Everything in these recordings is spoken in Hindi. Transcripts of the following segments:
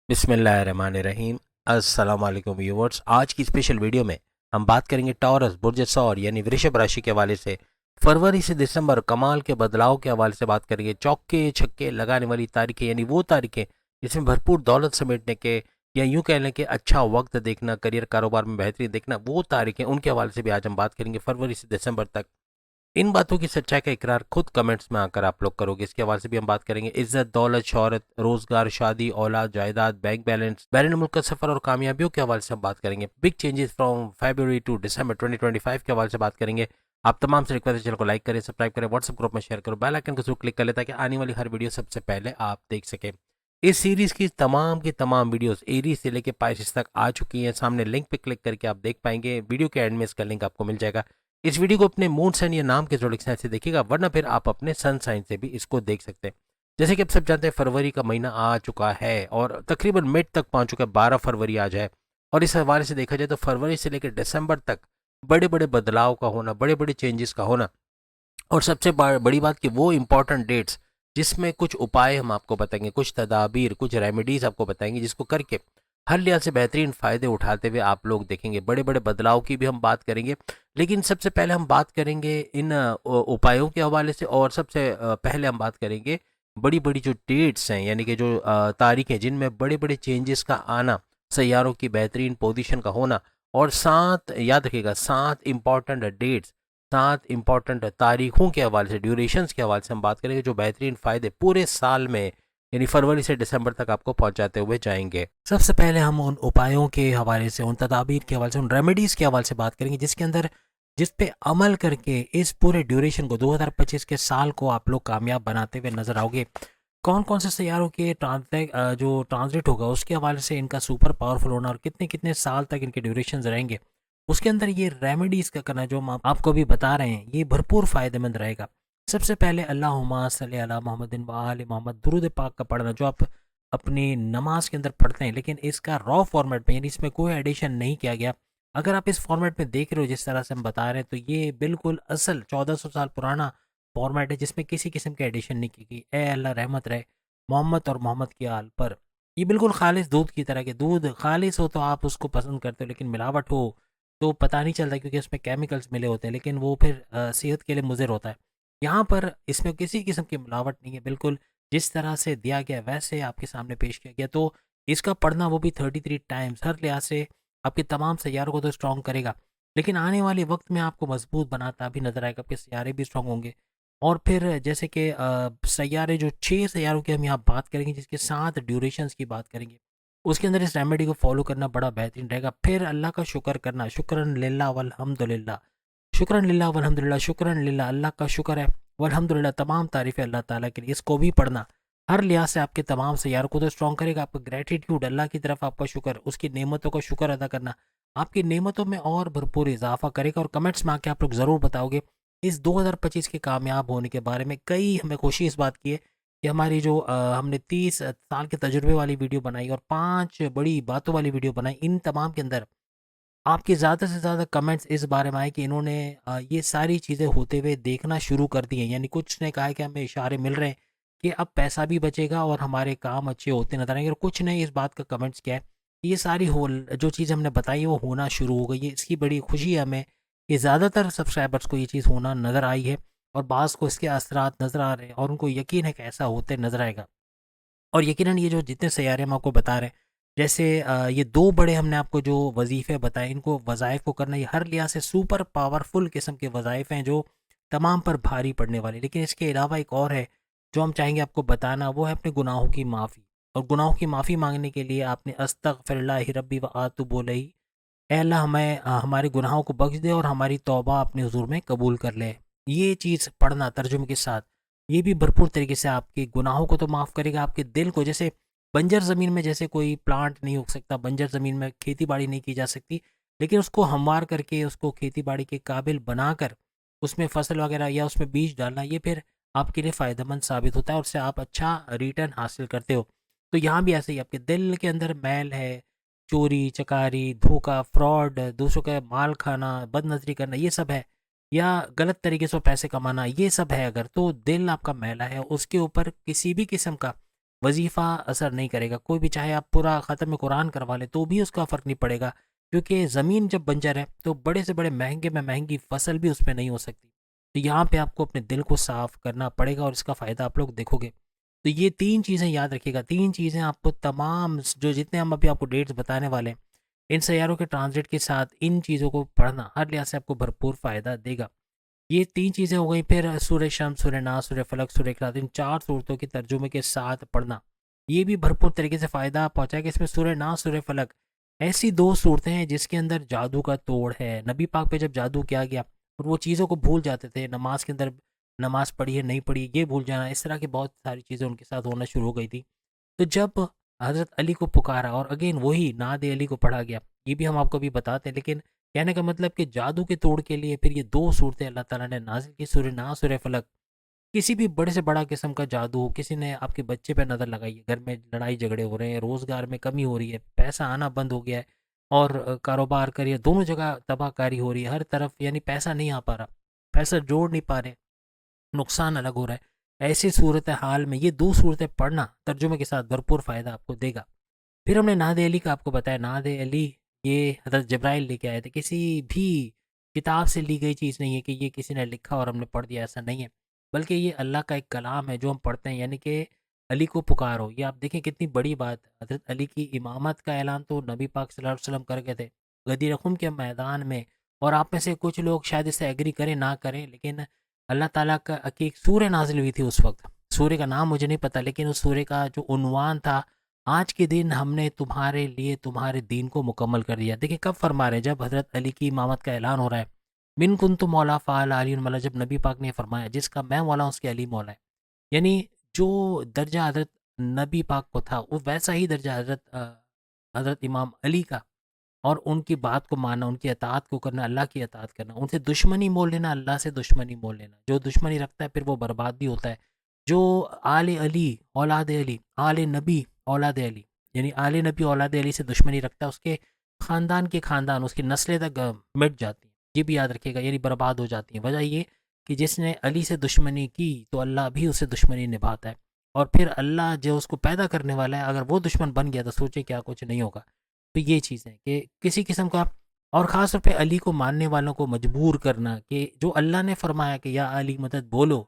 बिस्मिल्लाहिर्रहमानिर्रहीम। अस्सलाम वालेकुम व्यूअर्स। आज की स्पेशल वीडियो में हम बात करेंगे टॉरस बुर्ज सौर यानी वृषभ राशि के हवाले से फरवरी से दिसंबर कमाल के बदलाव के हवाले से बात करेंगे। चौके छक्के लगाने वाली तारीखें यानी वो तारीखें जिसमें भरपूर दौलत समेटने के या यूं कह लें कि अच्छा वक्त देखना, करियर कारोबार में बेहतरी देखना, वो तारीखें उनके हवाले से भी आज हम बात करेंगे फरवरी से दिसंबर तक। इन बातों की सच्चाई का इकरार खुद कमेंट्स में आकर आप लोग करोगे। इसके हवाले से भी हम बात करेंगे। इज्जत, दौलत, शोहरत, रोजगार, शादी, औलाद, जायदाद, बैंक बैलेंस, बैरून मुल्क का सफर और कामयाबियों के हवाले से हम बात करेंगे। Big changes from February to December 2025 के हवाले से बात करेंगे। आप तमाम से रिक्वेस्ट है, चैनल को लाइक करें, सब्सक्राइब करें, व्हाट्सएप ग्रुप में शेयर करो, बेल आइकन को जरूर क्लिक कर लें ताकि आने वाली हर वीडियो सबसे पहले आप देख सकें। इस सीरीज की तमाम वीडियोस एरीज से लेकर पाइसेस तक आ चुकी हैं। सामने लिंक पे क्लिक करके आप देख पाएंगे। वीडियो के एंड में इसका लिंक आपको मिल जाएगा। इस वीडियो को अपने मून साइन या नाम के जोड़क साइन से देखिएगा, वरना फिर आप अपने सन साइन से भी इसको देख सकते हैं। जैसे कि आप सब जानते हैं, फरवरी का महीना आ चुका है और तकरीबन मिड तक पहुंच चुका है। 12 फरवरी आज है और इस हवाले से देखा जाए तो फरवरी से लेकर दिसंबर तक बड़े बड़े बदलाव का होना, बड़े बड़े चेंजेस का होना और सबसे बड़ी बात कि वो इंपॉर्टेंट डेट्स जिसमें कुछ उपाय हम आपको बताएंगे, कुछ तदाबीर, कुछ रेमेडीज आपको बताएंगे जिसको करके हर लिहाज से बेहतरीन फ़ायदे उठाते हुए आप लोग देखेंगे। बड़े बड़े बदलाव की भी हम बात करेंगे, लेकिन सबसे पहले हम बात करेंगे इन उपायों के हवाले से। और सबसे पहले हम बात करेंगे बड़ी बड़ी जो डेट्स हैं यानी कि जो तारीखें जिनमें बड़े बड़े चेंजेस का आना, सैयारों की बेहतरीन पोजीशन का होना और सात, याद रखिएगा, सात इंपॉर्टेंट डेट्स, 7 इंपॉर्टेंट तारीखों के हवाले से, ड्यूरेशंस के हवाले से हम बात करेंगे जो बेहतरीन फ़ायदे पूरे साल में यानी फरवरी से दिसंबर तक आपको पहुंचाते हुए जाएंगे। सबसे पहले हम उन उपायों के हवाले से, उन तदाबीर के हवाले से, उन रेमेडीज़ के हवाले से बात करेंगे जिसके अंदर, जिस पे अमल करके इस पूरे ड्यूरेशन को, 2025 के साल को आप लोग कामयाब बनाते हुए नजर आओगे। कौन कौन से सैयारों के जो ट्रांजिट होगा उसके हवाले से इनका सुपर पावरफुल होना और कितने कितने साल तक इनके ड्यूरेशन रहेंगे, उसके अंदर ये रेमेडीज़ का करना जो हम आपको अभी बता रहे हैं ये भरपूर फ़ायदेमंद रहेगा। सबसे पहले अल्लाहुम्मा सल्ली अला मोहम्मदिन व आले मोहम्मद दुरूद पाक का पढ़ना, जो आप अपनी नमाज के अंदर पढ़ते हैं लेकिन इसका रॉ फॉर्मेट में, यानी इसमें कोई एडिशन नहीं किया गया। अगर आप इस फॉर्मेट में देख रहे हो जिस तरह से हम बता रहे हैं तो ये बिल्कुल असल 1400 साल पुराना फॉर्मेट है जिसमें किसी किस्म की एडिशन नहीं की गई। ए अल्लाह रहमत रहे मोहम्मद और मोहम्मद की आल पर। ये बिल्कुल खालिश दूध की तरह के, दूध खालिश हो तो आप उसको पसंद करते हो, लेकिन मिलावट हो तो पता नहीं चलता क्योंकि उसमें केमिकल्स मिले होते हैं, लेकिन वो फिर सेहत के लिए मुज़िर होता है। यहाँ पर इसमें किसी किस्म की मिलावट नहीं है, बिल्कुल जिस तरह से दिया गया वैसे आपके सामने पेश किया गया। तो इसका पढ़ना वो भी 33 टाइम्स हर लिहाज से आपके तमाम सैयारों को तो स्ट्रॉन्ग करेगा, लेकिन आने वाले वक्त में आपको मजबूत बनाता भी नजर आएगा। आपके सैयारे भी स्ट्रॉन्ग होंगे। और फिर जैसे कि सैयारे, जो 6 सैयारों की हम यहाँ बात करेंगे जिसके 7 ड्यूरेशंस की बात करेंगे, उसके अंदर इस रेमेडी को फॉलो करना बड़ा बेहतरीन रहेगा। फिर अल्लाह का शुक्र करना, शुक्रन लिल्लाह वल्हम्दुलिल्लाह, शुक्रन लिल्लाह वल्हम्दुलिल्लाह, शुक्रन लिल्लाह, अल्लाह का शुक्र है, वल्हम्दुलिल्लाह, तमाम तारीफ़ें अल्लाह ताला के लिए। इसको भी पढ़ना हर लिहाज से आपके तमाम सैयारों को तो स्ट्रॉन्ग करेगा। आपका ग्रेटिट्यूड, अल्लाह की तरफ आपका शुक्र, उसकी नेमतों का शुक्र अदा करना आपकी नेमतों में और भरपूर इजाफा करेगा। और कमेंट्स में आके आप लोग ज़रूर बताओगे इस 2025 के कामयाब होने के बारे में। कई हमें खुशी इस बात की है कि हमारी जो हमने 30 साल के तजुर्बे वाली वीडियो बनाई और 5 बड़ी बातों वाली वीडियो बनाई, इन तमाम के अंदर आपके ज़्यादा से ज़्यादा कमेंट्स इस बारे में आए कि इन्होंने ये सारी चीज़ें होते हुए देखना शुरू कर दी हैं। यानी कुछ ने कहा है कि हमें इशारे मिल रहे हैं कि अब पैसा भी बचेगा और हमारे काम अच्छे होते नजर आएंगे, और कुछ ने इस बात का कमेंट्स किया है कि ये सारी हो जो चीज़ हमने बताई है वो होना शुरू हो गई है। इसकी बड़ी खुशी है हमें कि ज़्यादातर सब्सक्राइबर्स को ये चीज़ होना नज़र आई है और बाज़ को इसके असरात नज़र आ रहे हैं और उनको यकीन है कि ऐसा होते नज़र आएगा। और यकीनन ये जो जितने सैयारे हम आपको बता रहे हैं, जैसे ये 2 बड़े हमने आपको जो वज़ीफ़े बताए, इनको वज़ाइफ को करना ये हर लिहाज से सुपर पावरफुल किस्म के वज़ाइफ हैं जो तमाम पर भारी पड़ने वाले। लेकिन इसके अलावा एक और है जो हम चाहेंगे आपको बताना, वो है अपने गुनाहों की माफ़ी। और गुनाहों की माफ़ी मांगने के लिए आपने अस्तगफिरुल्लाह रब्बी व अतूबु इलैह, ए अल्लाह हमें हमारे गुनाहों को बख्श दे और हमारी तौबा अपने हुजूर में कबूल कर ले। ये चीज़ पढ़ना तर्जुमे के साथ, ये भी भरपूर तरीके से आपके गुनाहों को तो माफ़ करेगा, आपके दिल को, जैसे बंजर ज़मीन में जैसे कोई प्लांट नहीं उग सकता, बंजर ज़मीन में खेती बाड़ी नहीं की जा सकती, लेकिन उसको हमवार करके उसको खेती बाड़ी के काबिल बनाकर उसमें फसल वगैरह या उसमें बीज डालना, ये फिर आपके लिए फ़ायदेमंद साबित होता है और उससे आप अच्छा रिटर्न हासिल करते हो। तो यहाँ भी ऐसे ही आपके दिल के अंदर मैल है, चोरी चकारी, धोखा, फ्रॉड, दूसरों का माल खाना, बदनजरी करना, ये सब है, या गलत तरीके से पैसे कमाना, ये सब है, अगर तो दिल आपका मैला है, उसके ऊपर किसी भी किस्म का वजीफ़ा असर नहीं करेगा। कोई भी चाहे आप पूरा ख़त्म कुरान करवा लें तो भी उसका फ़र्क नहीं पड़ेगा, क्योंकि ज़मीन जब बंजर है तो बड़े से बड़े महंगे में महंगी फसल भी उसमें नहीं हो सकती। तो यहाँ पे आपको अपने दिल को साफ़ करना पड़ेगा और इसका फ़ायदा आप लोग देखोगे। तो ये 3 चीज़ें याद रखिएगा, 3 चीज़ें आपको तमाम जो जितने हम अभी आपको डेट्स बताने वाले हैं, इन सैयारों के ट्रांज़िट के साथ इन चीज़ों को पढ़ना हर लिहाज़ से आपको भरपूर फ़ायदा देगा। ये 3 चीज़ें हो गई, फिर सूरह शम्स, सूरह नास, सूरह फलक, सूरह इखलास, इन 4 सूरतों के तर्जुमे के साथ पढ़ना, ये भी भरपूर तरीके से फ़ायदा पहुँचाएगा। इसमें सूरह नास, सूरह फलक ऐसी 2 सूरतें हैं जिसके अंदर जादू का तोड़ है। नबी पाक पे जब जादू किया गया और वो चीज़ों को भूल जाते थे, नमाज के अंदर नमाज पढ़ी है, नहीं पढ़ी, ये भूल जाना, इस तरह की बहुत सारी चीज़ें उनके साथ होना शुरू हो गई थी। तो जब हज़रत अली को पुकारा और अगेन वही नाद अली को पढ़ा गया, ये भी हम आपको अभी बताते हैं, लेकिन कहने का मतलब कि जादू के तोड़ के लिए फिर ये 2 सूरतें अल्लाह ताला ने नाज़िल की, सूरह नास, सूरह फलक। किसी भी बड़े से बड़ा किस्म का जादू हो, किसी ने आपके बच्चे पे नज़र लगाई है, घर में लड़ाई झगड़े हो रहे हैं, रोज़गार में कमी हो रही है, पैसा आना बंद हो गया है और कारोबार करिए, दोनों जगह तबाहकारी हो रही है, हर तरफ यानी पैसा नहीं आ पा रहा, पैसा जोड़ नहीं पा रहे, नुकसान अलग हो रहा है। ऐसी सूरत हाल में ये 2 सूरतें पढ़ना तर्जुमे के साथ भरपूर फ़ायदा आपको देगा। फिर हमने नादे अली का आपको बताया, नादे अली ये हज़रत जब्राइल लेके आए थे, किसी भी किताब से ली गई चीज़ नहीं है कि ये किसी ने लिखा और हमने पढ़ दिया, ऐसा नहीं है। बल्कि ये अल्लाह का एक कलाम है जो हम पढ़ते हैं, यानी कि अली को पुकारो। ये आप देखें कितनी बड़ी बात है। हज़रत अली की इमामत का ऐलान तो नबी पाक सल्लल्लाहु अलैहि वसल्लम कर गए थे गदीर खुम के मैदान में, और आप में से कुछ लोग शायद इससे एग्री करें ना करें, लेकिन अल्लाह ताला का की एक सूरह नाजिल हुई थी उस वक्त। सूरह का नाम मुझे नहीं पता, लेकिन उस सूरह का जो उन्वान था, आज के दिन हमने तुम्हारे लिए तुम्हारे दीन को मुकम्मल कर दिया। देखिए कब फरमा रहे हैं, जब हज़रत अली की इमामत का ऐलान हो रहा है। बिन कुन तो मौला फ़ाल अली मौला, जब नबी पाक ने फरमाया जिसका मैं मौला हूं, उसके अली मौला है। यानी जो दर्जा हज़रत नबी पाक को था वो वैसा ही दर्जा हज़रत इमाम अली का, और उनकी बात को मानना, उनकी अताअत को करना, अल्लाह की अताअत करना, उनसे दुश्मनी मोल लेना, अल्लाह से दुश्मनी मोल लेना। जो दुश्मनी रखता है फिर वो बर्बाद भी होता है। जो आले अली औलाद अली, आले नबी औलाद अली, यानी आले नबी औलाद अली से दुश्मनी रखता है, उसके ख़ानदान के ख़ानदान, उसकी नस्लें तक मिट जाती हैं। ये भी याद रखिएगा, यानी बर्बाद हो जाती हैं। वजह ये कि जिसने अली से दुश्मनी की तो अल्लाह भी उससे दुश्मनी निभाता है, और फिर अल्लाह जो उसको पैदा करने वाला है, अगर वो दुश्मन बन गया तो सोचे क्या कुछ नहीं होगा। तो ये चीज़ है कि किसी किस्म का, और ख़ास तौर पे अली को मानने वालों को मजबूर करना कि जो अल्लाह ने फरमाया कि या अली मदद बोलो,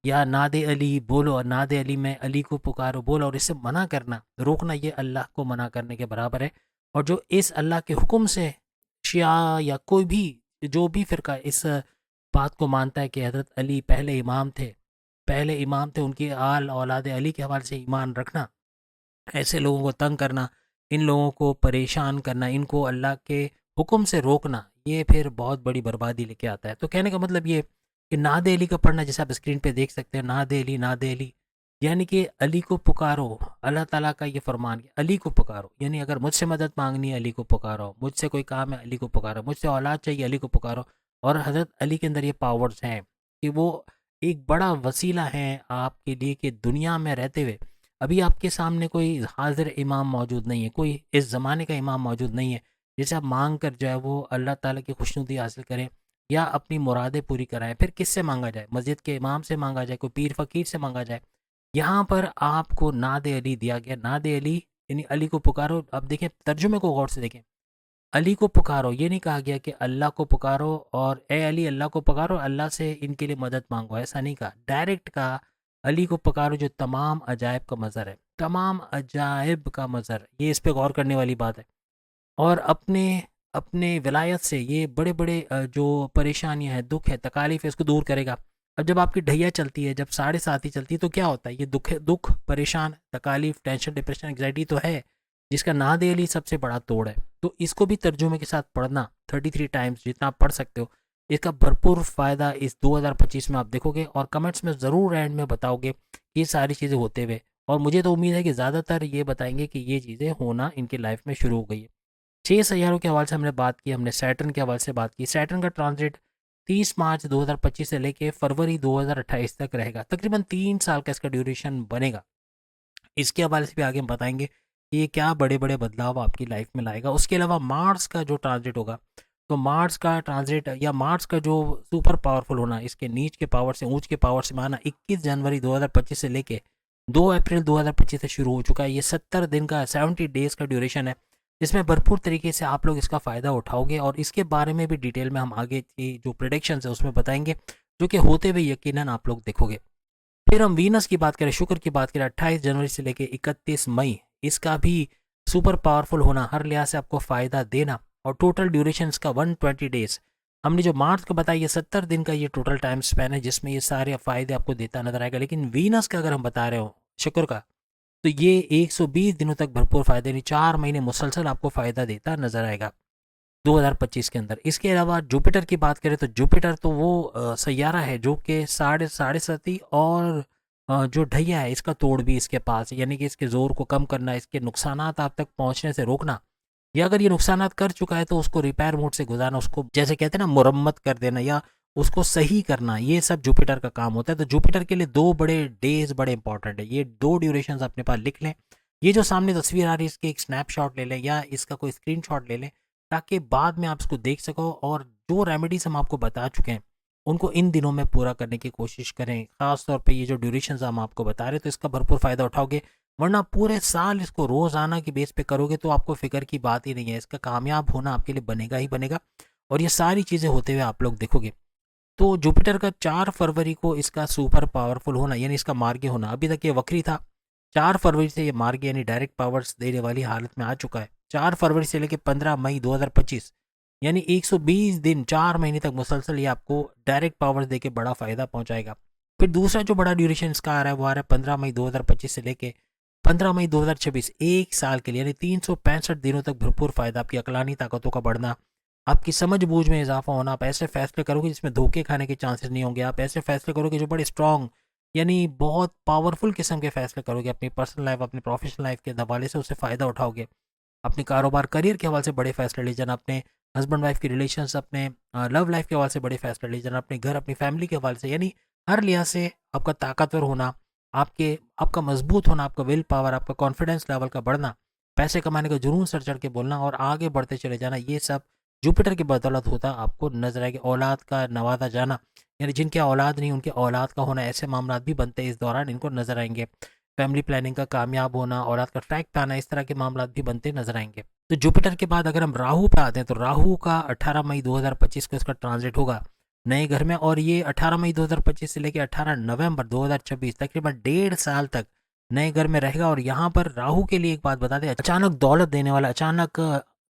या नादे अली बोलो, और नादे अली में अली को पुकारो बोलो, और इससे मना करना, रोकना, ये अल्लाह को मना करने के बराबर है। और जो इस अल्लाह के हुक्म से शिया या कोई भी जो भी फ़िरका इस बात को मानता है कि हज़रत अली पहले इमाम थे, पहले इमाम थे, उनकी आल औलाद अली के हवाले से ईमान रखना, ऐसे लोगों को तंग करना, इन लोगों को परेशान करना, इनको अल्लाह के हुक्म से रोकना, ये फिर बहुत बड़ी बर्बादी लेके आता है। तो कहने का मतलब ये कि नादे अली का पढ़ना, जैसे आप स्क्रीन पे देख सकते हैं, नादे अली, यानी कि अली को पुकारो। अल्लाह ताला का ये फरमान है, अली को पुकारो, यानी अगर मुझसे मदद मांगनी है अली को पुकारो, मुझसे कोई काम है अली को पुकारो, मुझसे औलाद चाहिए अली को पुकारो। और हज़रत अली के अंदर ये पावर्स हैं कि वो एक बड़ा वसीला है आपके लिए कि दुनिया में रहते हुए अभी आपके सामने कोई हाजिर इमाम मौजूद नहीं है, कोई इस ज़माने का इमाम मौजूद नहीं है जिसे आप मांग कर जो है वो अल्लाह ताला की खुशनुदी हासिल करें या अपनी मुरादें पूरी कराएं। फिर किससे मांगा जाए? मस्जिद के इमाम से मांगा जाए, कोई पीर फ़कीर से मांगा जाए। यहाँ पर आपको नादे अली दिया गया, नादे अली यानी अली को पुकारो। अब देखें तर्जुमे को गौर से देखें, अली को पुकारो, ये नहीं कहा गया कि अल्लाह को पुकारो और ए अली अल्लाह को पुकारो, अल्लाह से इनके लिए मदद मांगो, ऐसा नहीं कहा। डायरेक्ट कहा अली को पुकारो जो तमाम अजायब का मज़र है, तमाम अजायब का मज़र, ये इस पे गौर करने वाली बात है। और अपने अपने विलायत से ये बड़े बड़े जो परेशानियां हैं, दुख है, तकालीफ है, इसको दूर करेगा। अब जब आपकी ढैया चलती है, जब 7.5 ही चलती है, तो क्या होता है? ये दुख है, दुख, परेशान, तकालीफ, टेंशन, डिप्रेशन, एंग्जाइटी तो है, जिसका नादे अली सबसे बड़ा तोड़ है। तो इसको भी तर्जुमे के साथ पढ़ना 33 टाइम्स, जितना आप पढ़ सकते हो, इसका भरपूर फ़ायदा इस 2025 में आप देखोगे, और कमेंट्स में ज़रूर एंड में बताओगे ये सारी चीज़ें होते हुए। और मुझे तो उम्मीद है कि ज़्यादातर ये बताएंगे कि ये चीज़ें होना इनकी लाइफ में शुरू हो गई है। 6 सैयारों के हवाले से हमने बात की, हमने सैटर्न के हवाले से बात की। सैटर्न का ट्रांजिट 30 मार्च 2025 से लेके फरवरी 2028 तक रहेगा, तकरीबन 3 साल का इसका ड्यूरेशन बनेगा। इसके हवाले से भी आगे हम बताएंगे कि ये क्या बड़े बड़े बदलाव आपकी लाइफ में लाएगा। उसके अलावा मार्स का जो ट्रांजिट होगा, तो मार्स का ट्रांजिट या मार्स का जो सुपर पावरफुल होना, इसके नीच के पावर से ऊंच के पावर से माना 21 जनवरी 2025 से लेके 2 अप्रैल 2025 से शुरू हो चुका है। ये 70 दिन का 70 डेज का ड्यूरेशन है, जिसमें भरपूर तरीके से आप लोग इसका फ़ायदा उठाओगे और इसके बारे में भी डिटेल में हम आगे की जो प्रेडिक्शंस है उसमें बताएंगे, जो कि होते हुए यकीनन आप लोग देखोगे। फिर हम वीनस की बात करें, शुक्र की बात करें, 28 जनवरी से लेकर 31 मई, इसका भी सुपर पावरफुल होना, हर लिहाज से आपको फ़ायदा देना, और टोटल ड्यूरेशन इसका 120 डेज। हमने जो मार्च का बताया, ये 70 दिन का ये टोटल टाइम स्पैन है जिसमें ये सारे फ़ायदे आपको देता नजर आएगा। लेकिन वीनस का अगर हम बता रहे हो, शुक्र का, तो ये 120 दिनों तक भरपूर फ़ायदे, नहीं 4 महीने मुसलसल आपको फ़ायदा देता नजर आएगा 2025 के अंदर। इसके अलावा जुपिटर की बात करें तो जुपिटर तो वो सैयारा है जो कि साढ़े साथी और जो ढैया है इसका तोड़ भी इसके पास है, यानी कि इसके ज़ोर को कम करना, इसके नुकसानात आप तक पहुंचने से रोकना, या अगर ये नुकसानात कर चुका है तो उसको रिपेयर मोड से गुजारना, उसको जैसे कहते हैं ना मुरम्मत कर देना या उसको सही करना, ये सब जुपिटर का काम होता है। तो जुपिटर के लिए 2 बड़े डेज बड़े इंपॉर्टेंट है, ये 2 ड्यूरेशन अपने पास लिख लें। ये जो सामने तस्वीर आ रही है इसके एक स्नैपशॉट ले लें या इसका कोई स्क्रीनशॉट ले लें, ताकि बाद में आप इसको देख सको, और जो रेमेडीज हम आपको बता चुके हैं उनको इन दिनों में पूरा करने की कोशिश करें। ख़ास तौर पे ये जो ड्यूरेशन हम आपको बता रहे हैं तो इसका भरपूर फ़ायदा उठाओगे, वरना पूरे साल इसको रोज़ाना की बेस पे करोगे तो आपको फ़िक्र की बात ही नहीं है। इसका कामयाब होना आपके लिए बनेगा ही बनेगा, और ये सारी चीज़ें होते हुए आप लोग देखोगे। तो जुपिटर का 4 फरवरी को इसका सुपर पावरफुल होना, यानी इसका मार्गी होना, अभी तक ये वक्री था, 4 फरवरी से ये मार्गी यानी डायरेक्ट पावर्स देने वाली हालत में आ चुका है। 4 फरवरी से लेकर 15 मई 2025, यानी 120 दिन, 4 महीने तक मुसलसल ये आपको डायरेक्ट पावर्स देके बड़ा फ़ायदा पहुंचाएगा। फिर दूसरा जो बड़ा ड्यूरेशन इसका आ रहा है वो आ रहा है 15 मई 2025 से लेके 15 मई 2026, एक साल के लिए, यानी 365 दिनों तक भरपूर फ़ायदा। आपकी अकलानी ताकतों का बढ़ना, आपकी समझ बूझ में इजाफा होना, आप ऐसे फैसले करोगे जिसमें धोखे खाने के चांसेस नहीं होंगे, आप ऐसे फैसले करोगे जो बड़े स्ट्रॉन्ग, यानी बहुत पावरफुल किस्म के फैसले करोगे अपनी पर्सनल लाइफ, अपनी प्रोफेशनल लाइफ के हवाले से, उससे फ़ायदा उठाओगे। अपने कारोबार करियर के हवाले से बड़े फैसले ले जाना, अपने हस्बैंड वाइफ की रिलेशंस, अपने लव लाइफ के हवाले से बड़े फैसले ले जाना, अपने घर अपनी फैमिली के हवाले से, यानी हर लिहाज से आपका ताकतवर होना, आपका मजबूत होना, आपका विल पावर, आपका कॉन्फिडेंस लेवल का बढ़ना, पैसे कमाने का जुनून सर चढ़ के बोलना और आगे बढ़ते चले जाना, ये सब जुपिटर की बदौलत होता आपको नजर आएगा। औलाद का नवाजा जाना, यानी जिनके औलाद नहीं उनके औलाद का होना, ऐसे मामला भी बनते हैं इस दौरान, इनको नजर आएंगे। फैमिली प्लानिंग का कामयाब होना, औलाद का ट्रैक पे आना, इस तरह के मामला भी बनते नजर आएंगे। तो जुपिटर के बाद अगर हम राहु पे आते हैं तो राहु का 18 मई 2025 को इसका ट्रांजिट होगा नए घर में, और ये 18 मई 2025 से लेकर 18 नवंबर 2026 तकरीबन 1.5 साल तक नए घर में रहेगा। और यहाँ पर राहु के लिए एक बात बता दें, अचानक दौलत देने वाला, अचानक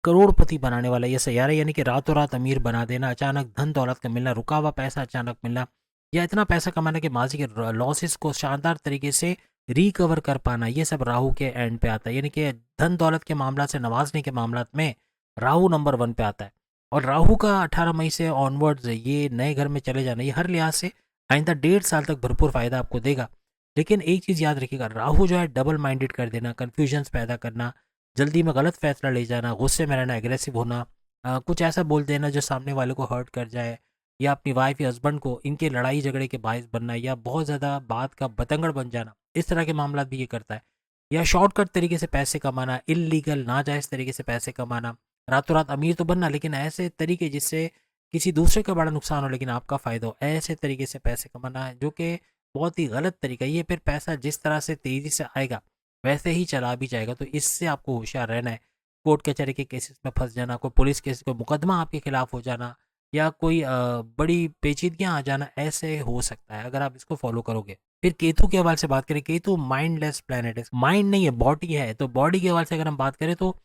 करोड़पति बनाने वाला ये सैयारा, यानी कि रातों रात अमीर बना देना, अचानक धन दौलत का मिलना, रुका हुआ पैसा अचानक मिलना, या इतना पैसा कमाने के माजी के लॉसेस को शानदार तरीके से रिकवर कर पाना, ये सब राहु के एंड पे आता है। यानी कि धन दौलत के मामला से नवाजने के मामला में राहु नंबर 1 पे आता है। और राहु का 18 मई से ऑनवर्ड्स ये नए घर में चले जाना, ये हर लिहाज से आइंदा 1.5 साल तक भरपूर फायदा आपको देगा। लेकिन एक चीज़ याद रखिएगा, राहु जो है डबल माइंडेड कर देना, कन्फ्यूजन्स पैदा करना, जल्दी में गलत फैसला ले जाना, गुस्से में रहना, एग्रेसिव होना, कुछ ऐसा बोल देना जो सामने वाले को हर्ट कर जाए, या अपनी वाइफ या हस्बैंड को इनके लड़ाई झगड़े के बायस बनना, या बहुत ज़्यादा बात का बतंगड़ बन जाना, इस तरह के मामला भी ये करता है। या शॉर्टकट तरीके से पैसे कमाना, इलीगल नाजायज़ तरीके से पैसे कमाना, रातों रात अमीर तो बनना लेकिन ऐसे तरीके जिससे किसी दूसरे का बड़ा नुकसान हो लेकिन आपका फ़ायदा हो, ऐसे तरीके से पैसे कमाना है जो कि बहुत ही गलत तरीका है। ये फिर पैसा जिस तरह से तेज़ी से आएगा वैसे ही चला भी जाएगा, तो इससे आपको होशियार रहना है। कोर्ट कचहरी के केसेस में फंस जाना, कोई पुलिस केस, कोई मुकदमा आपके खिलाफ हो जाना, या कोई बड़ी पेचीदगियाँ आ जाना, ऐसे हो सकता है अगर आप इसको फॉलो करोगे। फिर केतु के हवाले से बात करें, केतु माइंडलेस प्लैनेट है, माइंड नहीं है बॉडी है, तो बॉडी के हवाले से अगर हम बात करें तो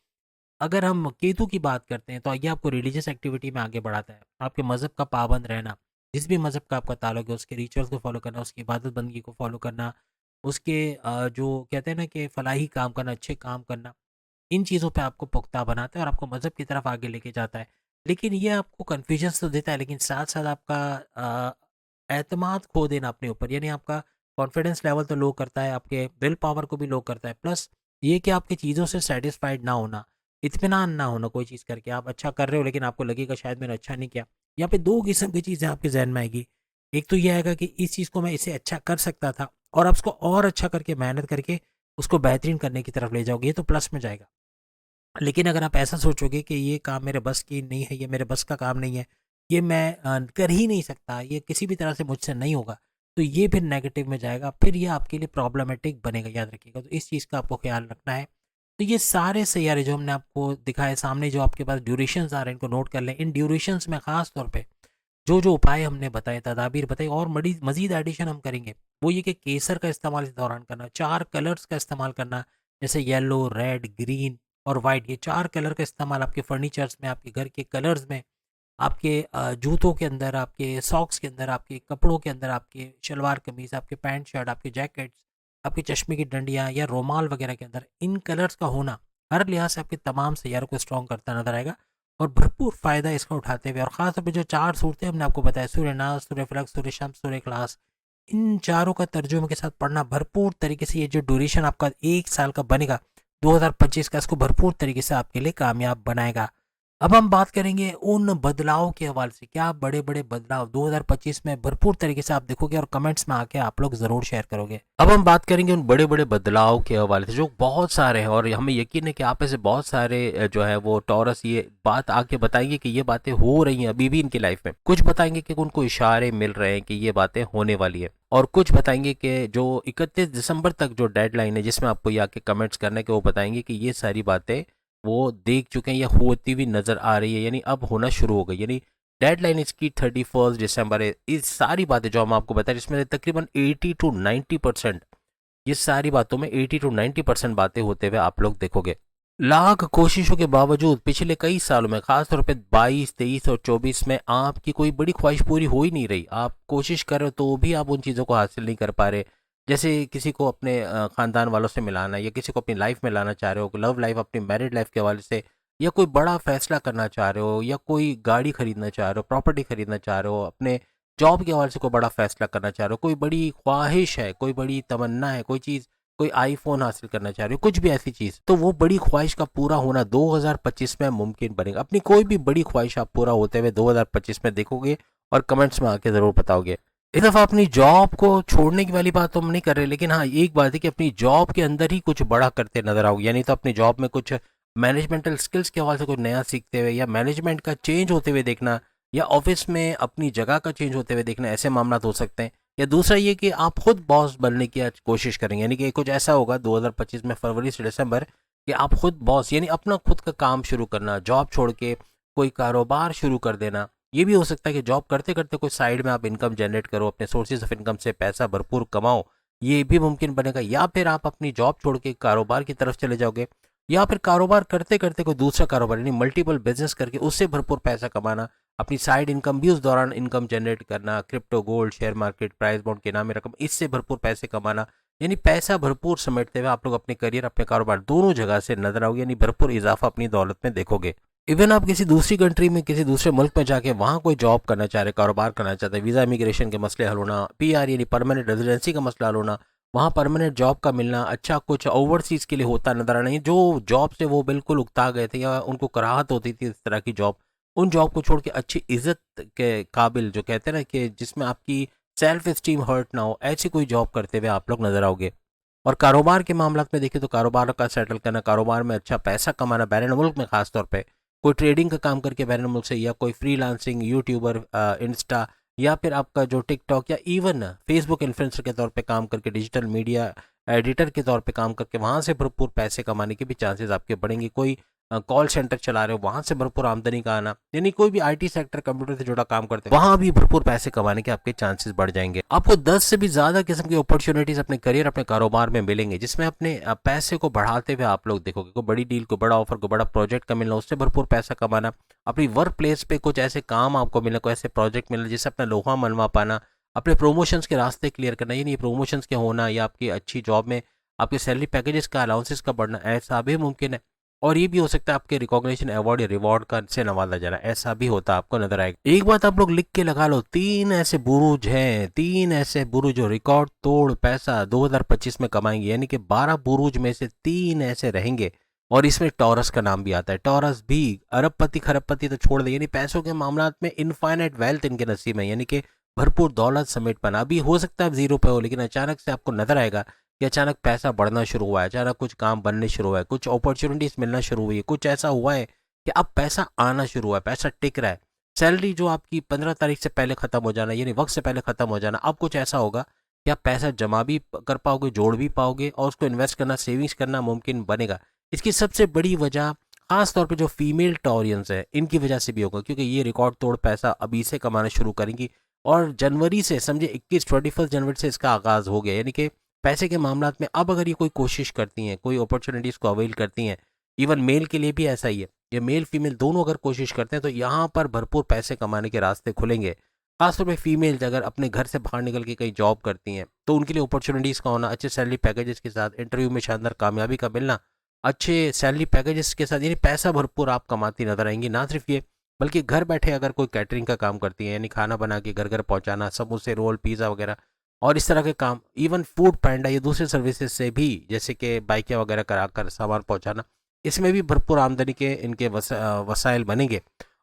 अगर हम केतु की बात करते हैं तो ये आपको रिलीजियस एक्टिविटी में आगे बढ़ाता है, आपके मज़हब का पाबंद रहना, जिस भी मज़हब का आपका ताल्लुक है उसके रिचुअल्स को फॉलो करना, उसकी इबादत बंदगी को फॉलो करना, उसके जो कहते हैं ना कि फलाही काम करना, अच्छे काम करना, इन चीज़ों पे आपको पुख्ता बनाता है और आपको मज़हब की तरफ आगे लेके जाता है। लेकिन ये आपको कन्फ्यूजन्स तो देता है, लेकिन साथ साथ आपका एतमाद खो देना अपने ऊपर, यानी आपका कॉन्फिडेंस लेवल तो लो करता है, आपके विल पावर को भी लो करता है, प्लस ये कि आपकी चीज़ों से सेटिस्फाइड ना होना, इत्मीनान ना होना कोई चीज़ करके, आप अच्छा कर रहे हो लेकिन आपको लगेगा शायद मैंने अच्छा नहीं किया। यहाँ पे 2 किस्म की चीज़ें आपके जहन में आएगी। एक तो ये आएगा कि इस चीज़ को मैं इसे अच्छा कर सकता था, और आप उसको और अच्छा करके मेहनत करके उसको बेहतरीन करने की तरफ ले जाओगे, ये तो प्लस में जाएगा। लेकिन अगर आप ऐसा सोचोगे कि ये काम मेरे बस की नहीं है, ये मेरे बस का काम नहीं है, ये मैं कर ही नहीं सकता, ये किसी भी तरह से मुझसे नहीं होगा, तो ये फिर नेगेटिव में जाएगा, फिर ये आपके लिए प्रॉब्लमेटिक बनेगा, याद रखिएगा। तो इस चीज़ का आपको ख्याल रखना है। तो ये सारे सैयारे जो हमने आपको दिखाए सामने, जो आपके पास ड्यूरेशंस आ रहे हैं, इनको नोट कर लें। इन ड्यूरेशंस में ख़ास तौर पे जो जो उपाय हमने बताए, तदाबीर बताई, और मड़ी मज़ीद एडिशन हम करेंगे, वो ये कि केसर का इस्तेमाल इस दौरान करना, 4 कलर्स का इस्तेमाल करना, जैसे येलो, रेड, ग्रीन और वाइट। ये 4 कलर का इस्तेमाल आपके फर्नीचर्स में, आपके घर के कलर्स में, आपके जूतों के अंदर, आपके सॉक्स के अंदर, आपके कपड़ों के अंदर, आपके शलवार कमीज़, आपके पैंट शर्ट, आपके जैकेट्स, आपके चश्मे की डंडियाँ या रोमाल वगैरह के अंदर इन कलर्स का होना हर लिहाज से आपके तमाम सैयारों को स्ट्रॉन्ग करता नजर आएगा, और भरपूर फ़ायदा इसका उठाते हुए। और ख़ास तौर पे जो 4 सूरतें हमने आपको बताया, सूर्य नाज, सूर्य फलक, सूर्य शम्स, सूर्य इखलास, इन चारों का तर्जुमे के साथ पढ़ना भरपूर तरीके से, ये जो ड्यूरेशन आपका 1 साल का बनेगा 2025 का, इसको भरपूर तरीके से आपके लिए कामयाब बनाएगा। अब हम बात करेंगे उन बदलाव के हवाले से, क्या बड़े बड़े बदलाव 2025 में भरपूर तरीके से आप देखोगे और कमेंट्स में आके आप लोग जरूर शेयर करोगे। अब हम बात करेंगे उन बड़े बड़े बदलाव के हवाले से जो बहुत सारे हैं, और हमें यकीन है कि आप ऐसे बहुत सारे जो है वो टॉरस ये बात आके बताएंगे कि ये बातें हो रही हैं अभी भी इनकी लाइफ में। कुछ बताएंगे कि उनको इशारे मिल रहे हैं कि ये बातें होने वाली है, और कुछ बताएंगे कि जो 31 दिसंबर तक जो डेडलाइन है जिसमें आपको ये आके कमेंट्स करने के, वो बताएंगे कि ये सारी बातें वो देख चुके हैं या होती हुई नज़र आ रही है, यानी अब होना शुरू हो गई। यानी डेडलाइन इसकी 31 दिसंबर है। इस सारी बातें जो हम आपको बताएं, इसमें तकरीबन 80 टू 90%, ये सारी बातों में 80 टू 90% बातें होते हुए आप लोग देखोगे। लाख कोशिशों के बावजूद पिछले कई सालों में, खासतौर पे 22, 23 और 24 में आपकी कोई बड़ी ख्वाहिश पूरी हो ही नहीं रही। आप कोशिश कर रहे हो तो भी आप उन चीज़ों को हासिल नहीं कर पा रहे। जैसे किसी को अपने ख़ानदान वालों से मिलाना, या किसी को अपनी लाइफ में लाना चाह रहे हो, लव लाइफ, अपनी मैरिड लाइफ के हवाले से, या कोई बड़ा फैसला करना चाह रहे हो, या कोई गाड़ी खरीदना चाह रहे हो, प्रॉपर्टी खरीदना चाह रहे हो, अपने जॉब के हवाले से कोई बड़ा फैसला करना चाह रहे हो, कोई बड़ी ख्वाहिश है, कोई बड़ी तमन्ना है, कोई चीज़, कोई आईफोन हासिल करना चाह रहे हो, कुछ भी ऐसी चीज़, तो वो बड़ी ख्वाहिश का पूरा होना 2025 में मुमकिन बनेगा। अपनी कोई भी बड़ी ख्वाहिश आप पूरा होते हुए 2025 में देखोगे और कमेंट्स में आके ज़रूर बताओगे। इस दफ़ा अपनी जॉब को छोड़ने की वाली बात तो हम नहीं कर रहे, लेकिन हाँ एक बात है कि अपनी जॉब के अंदर ही कुछ बड़ा करते नजर आओगे। यानी तो अपनी जॉब में कुछ मैनेजमेंटल स्किल्स के हवाले से कुछ नया सीखते हुए, या मैनेजमेंट का चेंज होते हुए देखना, या ऑफिस में अपनी जगह का चेंज होते हुए देखना, ऐसे मामला हो सकते हैं। या दूसरा ये कि आप खुद बॉस बनने की आज कोशिश करेंगे, यानी कि कुछ ऐसा होगा 2025 में फरवरी से दिसंबर कि आप खुद बॉस, यानी अपना खुद का काम शुरू करना, जॉब छोड़ के कोई कारोबार शुरू कर देना। ये भी हो सकता है कि जॉब करते करते कोई साइड में आप इनकम जनरेट करो, अपने सोर्सेज ऑफ इनकम से पैसा भरपूर कमाओ, ये भी मुमकिन बनेगा। या फिर आप अपनी जॉब छोड़ के कारोबार की तरफ चले जाओगे, या फिर कारोबार करते करते कोई दूसरा कारोबार, यानी मल्टीपल बिजनेस करके उससे भरपूर पैसा कमाना, अपनी साइड इनकम भी उस दौरान इनकम जनरेट करना, crypto, gold, share market, price bond के नाम में रकम, इससे भरपूर पैसे कमाना। यानी पैसा भरपूर समेटते हुए आप लोग अपने करियर, अपने कारोबार दोनों जगह से नजर आओगे, यानी भरपूर इजाफा अपनी दौलत में देखोगे। इवन आप किसी दूसरी कंट्री में, किसी दूसरे मुल्क में जाके वहाँ कोई जॉब करना चाह रहे, कारोबार करना चाहते हैं, वीज़ा इमिग्रेशन के मसले हल होना, पीआर यानी परमानेंट रेजिडेंसी का मसला हल होना, वहाँ परमानेंट जॉब का मिलना, अच्छा कुछ ओवरसीज़ के लिए होता नजर आना। जो जॉब से वो बिल्कुल उकता गए थे या उनको कराहत होती थी इस तरह की जॉब, उन जॉब को छोड़ के अच्छी इज्जत के काबिल, जो कहते हैं ना कि जिसमें आपकी सेल्फ इस्टीम हर्ट ना हो, ऐसी कोई जॉब करते हुए आप लोग नजर आओगे। और कारोबार के मामला में देखें तो कारोबार का सेटल करना, कारोबार में अच्छा पैसा कमाना, बैरून मुल्क में खासतौर पे कोई ट्रेडिंग का काम करके बैरून मुल्क से, या कोई फ्रीलांसिंग, यूट्यूबर, इंस्टा, या फिर आपका जो टिकटॉक या इवन फेसबुक इन्फ्लुएंसर के तौर पे काम करके, डिजिटल मीडिया एडिटर के तौर पे काम करके वहाँ से भरपूर पैसे कमाने के भी चांसेस आपके बढ़ेंगे। कोई कॉल सेंटर चला रहे हो, वहाँ से भरपूर आमदनी का आना, यानी कोई भी आईटी सेक्टर, कंप्यूटर से जुड़ा काम करते हैं, वहाँ भी भरपूर पैसे कमाने के आपके चांसेस बढ़ जाएंगे। आपको 10 से भी ज़्यादा किस्म की अपॉर्चुनिटीज़ अपने करियर, अपने कारोबार में मिलेंगे, जिसमें अपने पैसे को बढ़ाते हुए आप लोग देखोगे। कोई बड़ी डील, को बड़ा ऑफर, को बड़ा प्रोजेक्ट का मिलना, उससे भरपूर पैसा कमाना, अपनी वर्क प्लेस पे कुछ ऐसे काम आपको मिलना, कोई ऐसे प्रोजेक्ट मिलना जिससे अपना लोहा मनवा पाना, अपने प्रोमोशंस के रास्ते क्लियर करना, यानी प्रोमोशंस के होना, या आपकी अच्छी जॉब में आपके सैलरी पैकेजेस का, अलाउंसेस का बढ़ना, ऐसा भी मुमकिन है। और ये भी हो सकता है आपके रिकॉग्निशन, अवार्ड या रिवॉर्ड का से नवाजा जाना, ऐसा भी होता आपको नजर आएगा। एक बात आप लोग लिख के लगा लो, 3 ऐसे बुरुज हैं, 3 ऐसे बुरुज जो रिकॉर्ड तोड़ पैसा 2025 में कमाएंगे, यानी कि 12 बुरुज में से 3 ऐसे रहेंगे। और इसमें टॉरस का नाम भी आता है। टॉरस भी अरबपति खरबपति तो छोड़ दे, यानी पैसों के मामला में इनफाइनाइट वेल्थ इनके नसीब है, यानी कि भरपूर दौलत समेट पाना। अभी हो सकता है आप जीरो पे हो, लेकिन अचानक से आपको नजर आएगा कि अचानक पैसा बढ़ना शुरू हुआ है, अचानक कुछ काम बनने शुरू हुआ है, कुछ अपॉर्चुनिटीज मिलना शुरू हुई है, कुछ ऐसा हुआ है कि अब पैसा आना शुरू हुआ है, पैसा टिक रहा है। सैलरी जो आपकी 15 तारीख से पहले ख़त्म हो जाना, यानी वक्त से पहले ख़त्म हो जाना, अब कुछ ऐसा होगा कि आप पैसा जमा भी कर पाओगे, जोड़ भी पाओगे और उसको इन्वेस्ट करना, सेविंग्स करना मुमकिन बनेगा। इसकी सबसे बड़ी वजह खास तौर पे जो फीमेल टॉरियंस है इनकी वजह से भी होगा, क्योंकि ये रिकॉर्ड तोड़ पैसा अभी से कमाना शुरू करेंगी और जनवरी से समझे 21 जनवरी से इसका आगाज़ हो गया। यानी कि पैसे के मामलात में अब अगर ये कोई कोशिश करती हैं, कोई अपॉर्चुनिटीज़ को अवेल करती हैं, इवन मेल के लिए भी ऐसा ही है, ये मेल फीमेल दोनों अगर कोशिश करते हैं तो यहाँ पर भरपूर पैसे कमाने के रास्ते खुलेंगे। खासतौर पे फीमेल्स अगर अपने घर से बाहर निकल के कहीं जॉब करती हैं तो उनके लिए अपॉर्चुनिटीज़ का होना, अच्छे सैलरी पैकेजेस के साथ इंटरव्यू में शानदार कामयाबी का मिलना, अच्छे सैलरी पैकेजेस के साथ यानी पैसा भरपूर आप कमाती नजर आएंगी। ना सिर्फ ये, बल्कि घर बैठे अगर कोई कैटरिंग का काम करती है, यानी खाना बना के घर घर पहुंचाना, समोसे रोल पिज़्ज़ा वगैरह और इस तरह के काम, इवन फूड पैंडा ये दूसरे सर्विसेज से भी जैसे कि बाइकें वगैरह करा कर सामान पहुंचाना, इसमें भी भरपूर आमदनी के इनके वसाइल बनेंगे।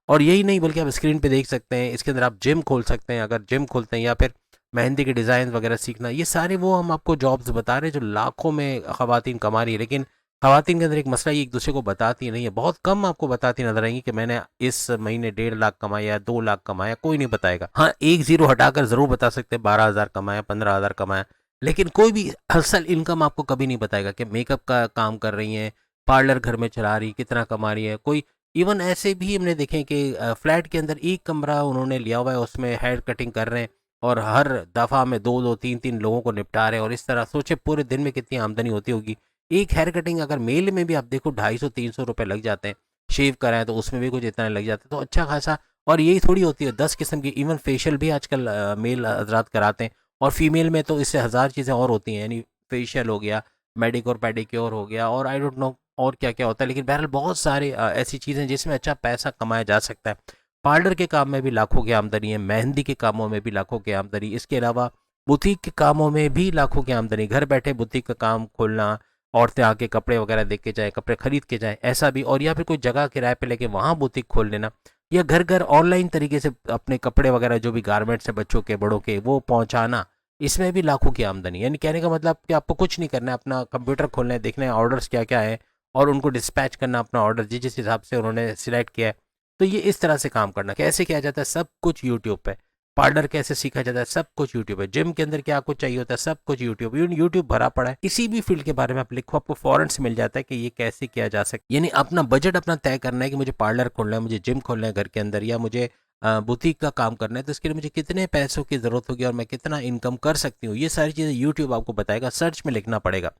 और यही नहीं बल्कि आप स्क्रीन पे देख सकते हैं, इसके अंदर आप जिम खोल सकते हैं, अगर जिम खोलते हैं, या फिर मेहंदी के डिज़ाइन वगैरह सीखना, ये सारे वो हम आपको जॉब्स बता रहे हैं जो लाखों में ख़वातीन कमा रही है। लेकिन ख़वातीन के अंदर एक मसला ये एक दूसरे को बताती नहीं है, बहुत कम आपको बताती नजर आएंगी कि मैंने इस महीने 1.5 लाख कमाया, 2 लाख कमाया, कोई नहीं बताएगा। हाँ, एक जीरो हटाकर ज़रूर बता सकते हैं 12,000 कमाया, 15,000 कमाया, लेकिन कोई भी असल इनकम आपको कभी नहीं बताएगा कि मेकअप का काम कर रही हैं, पार्लर घर में चला रही, कितना कमा रही है कोई। इवन ऐसे भी हमने देखे कि फ्लैट के अंदर एक कमरा उन्होंने लिया हुआ है, उसमें हेयर कटिंग कर रहे हैं और हर दफ़ा में 2-2 3-3 लोगों को निपटा रहे हैं, और इस तरह सोचे पूरे दिन में कितनी आमदनी होती होगी। एक हेयर कटिंग अगर मेल में भी आप देखो 250-300 रुपये लग जाते हैं, शेव कराएं तो उसमें भी कुछ इतना लग जाता है, तो अच्छा खासा। और यही थोड़ी होती है 10 किस्म की, इवन फेशियल भी आजकल मेल हजरात कराते हैं, और फीमेल में तो इससे हज़ार चीज़ें और होती हैं, यानी फेशियल हो गया, मेडिक्योर पेडिक्योर हो गया, और आई डोंट नो और क्या क्या होता है। लेकिन बहरहाल बहुत सारे ऐसी चीज़ें जिसमें अच्छा पैसा कमाया जा सकता है। पार्लर के काम में भी लाखों की आमदनी है, मेहंदी के कामों में भी लाखों की आमदनी, इसके अलावा बुटीक के कामों में भी लाखों की आमदनी, घर बैठे बुटीक का काम खोलना, औरतें आके कपड़े वगैरह देख के जाए, कपड़े खरीद के जाए, ऐसा भी। और या फिर कोई जगह किराए पे लेके वहाँ बुटीक खोल लेना, या घर घर ऑनलाइन तरीके से अपने कपड़े वगैरह जो भी गारमेंट्स है बच्चों के बड़ों के वो पहुँचाना, इसमें भी लाखों की आमदनी। यानी कहने का मतलब कि आपको कुछ नहीं करना है, अपना कंप्यूटर खोलना है, देखना है ऑर्डर्स क्या क्या है और उनको डिस्पैच करना, अपना ऑर्डर जिस जिस हिसाब से उन्होंने सिलेक्ट किया है। तो ये इस तरह से काम करना, कैसे किया जाता है सब कुछ यूट्यूब पे। पार्लर कैसे सीखा जाता है सब कुछ यूट्यूब है। जिम के अंदर क्या कुछ चाहिए होता है सब कुछ यूट्यूब, यूट्यूब भरा पड़ा है। किसी भी फील्ड के बारे में आप लिखो आपको फौरन से मिल जाता है कि ये कैसे किया जा सकता है। यानी अपना बजट अपना तय करना है कि मुझे पार्लर खोलना है, मुझे जिम खोलना है घर के अंदर, या मुझे बुटीक का काम करना है, तो इसके लिए मुझे कितने पैसों की ज़रूरत होगी और मैं कितना इनकम कर सकती हूँ, ये सारी चीज़ें यूट्यूब आपको बताएगा, सर्च में लिखना पड़ेगा।